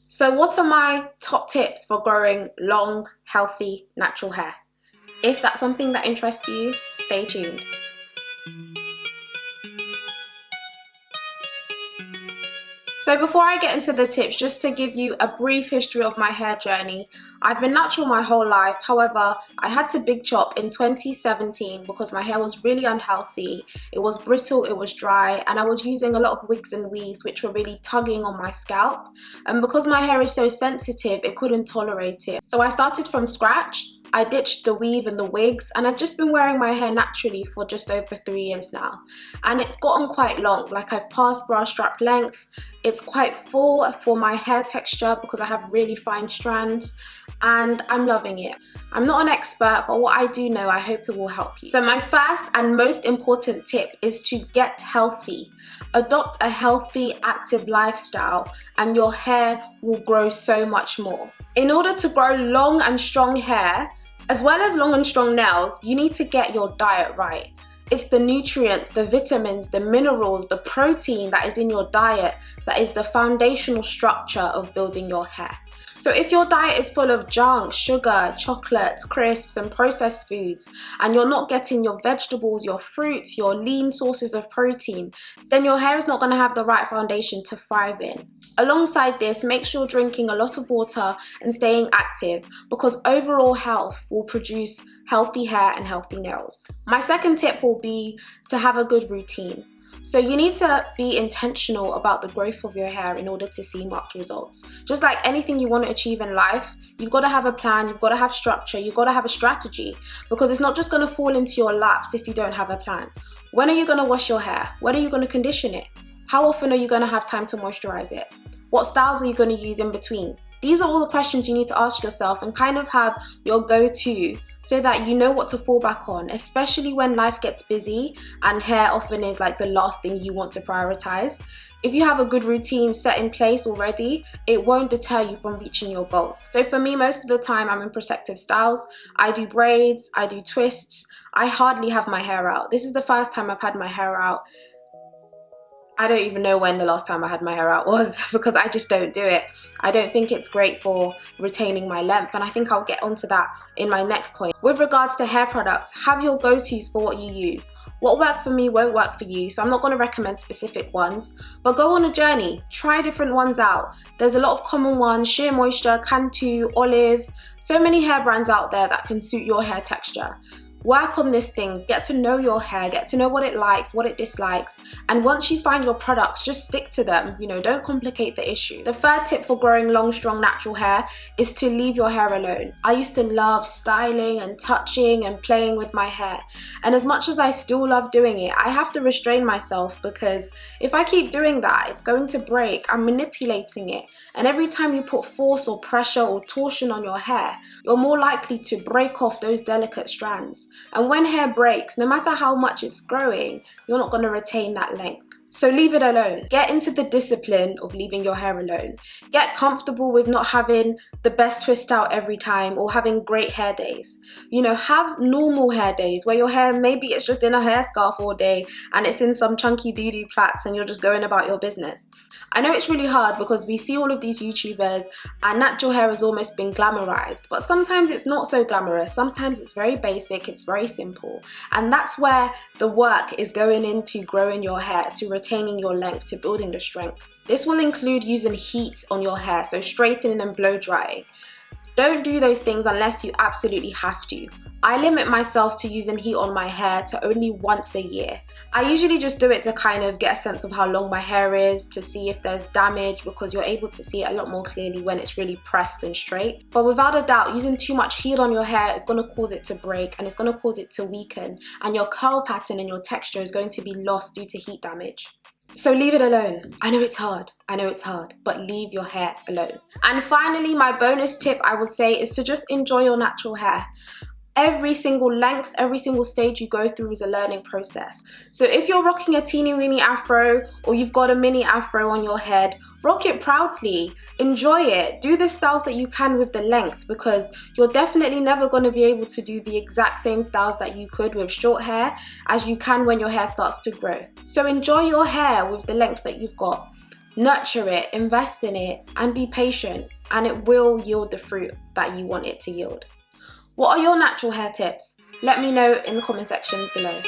So what are my top tips for growing long, healthy, natural hair? If that's something that interests you, stay tuned. So before I get into the tips, just to give you a brief history of my hair journey, I've been natural my whole life. However, I had to big chop in 2017 because my hair was really unhealthy. It was brittle, it was dry, and I was using a lot of wigs and weaves which were really tugging on my scalp. And because my hair is so sensitive, it couldn't tolerate it. So I started from scratch. I ditched the weave and the wigs, and I've just been wearing my hair naturally for just over 3 years now. And it's gotten quite long, like I've passed bra strap length. It's quite full for my hair texture because I have really fine strands, and I'm loving it. I'm not an expert, but what I do know, I hope it will help you. So my first and most important tip is to get healthy. Adopt a healthy, active lifestyle, and your hair will grow so much more. In order to grow long and strong hair, as well as long and strong nails, you need to get your diet right. It's the nutrients, the vitamins, the minerals, the protein that is in your diet that is the foundational structure of building your hair. So if your diet is full of junk, sugar, chocolates, crisps and processed foods, and you're not getting your vegetables, your fruits, your lean sources of protein, then your hair is not going to have the right foundation to thrive in. Alongside this, make sure you're drinking a lot of water and staying active, because overall health will produce healthy hair and healthy nails. My second tip will be to have a good routine. So you need to be intentional about the growth of your hair in order to see marked results. Just like anything you want to achieve in life, you've got to have a plan, you've got to have structure, you've got to have a strategy, because it's not just going to fall into your laps if you don't have a plan. When are you going to wash your hair? When are you going to condition it? How often are you going to have time to moisturize it? What styles are you going to use in between? These are all the questions you need to ask yourself and kind of have your go-to, so that you know what to fall back on, especially when life gets busy and hair often is like the last thing you want to prioritize. If you have a good routine set in place already, it won't deter you from reaching your goals. So for me, most of the time I'm in protective styles. I do braids, I do twists. I hardly have my hair out. This is the first time I've had my hair out. I don't even know when the last time I had my hair out was, because I just don't do it. I don't think it's great for retaining my length, and I think I'll get onto that in my next point. With regards to hair products, have your go-tos for what you use. What works for me won't work for you, so I'm not going to recommend specific ones, but go on a journey, try different ones out. There's a lot of common ones: Sheer Moisture, Cantu, Olive, so many hair brands out there that can suit your hair texture. Work on these things, get to know your hair, get to know what it likes, what it dislikes, and once you find your products, just stick to them, don't complicate the issue. The third tip for growing long, strong, natural hair is to leave your hair alone. I used to love styling and touching and playing with my hair, and as much as I still love doing it, I have to restrain myself, because if I keep doing that, it's going to break. I'm manipulating it, and every time you put force or pressure or torsion on your hair, you're more likely to break off those delicate strands. And when hair breaks, no matter how much it's growing, you're not going to retain that length. So leave it alone. Get into the discipline of leaving your hair alone. Get comfortable with not having the best twist out every time or having great hair days. Have normal hair days where your hair, maybe it's just in a hair scarf all day and it's in some chunky doo-doo plaits and you're just going about your business. I know it's really hard because we see all of these YouTubers and natural hair has almost been glamorized, but sometimes it's not so glamorous. Sometimes it's very basic, it's very simple. And that's where the work is going into growing your hair, to retaining your length, to building the strength. This will include using heat on your hair, so straightening and blow drying. Don't do those things unless you absolutely have to. I limit myself to using heat on my hair to only once a year. I usually just do it to kind of get a sense of how long my hair is, to see if there's damage, because you're able to see it a lot more clearly when it's really pressed and straight. But without a doubt, using too much heat on your hair is going to cause it to break, and it's going to cause it to weaken, and your curl pattern and your texture is going to be lost due to heat damage. So leave it alone. I know it's hard, but leave your hair alone. And finally, my bonus tip I would say is to just enjoy your natural hair. Every single length, every single stage you go through is a learning process. So if you're rocking a teeny weeny afro, or you've got a mini afro on your head, rock it proudly, enjoy it, do the styles that you can with the length, because you're definitely never going to be able to do the exact same styles that you could with short hair as you can when your hair starts to grow. So enjoy your hair with the length that you've got. Nurture it, invest in it, and be patient, and it will yield the fruit that you want it to yield. What are your natural hair tips? Let me know in the comment section below.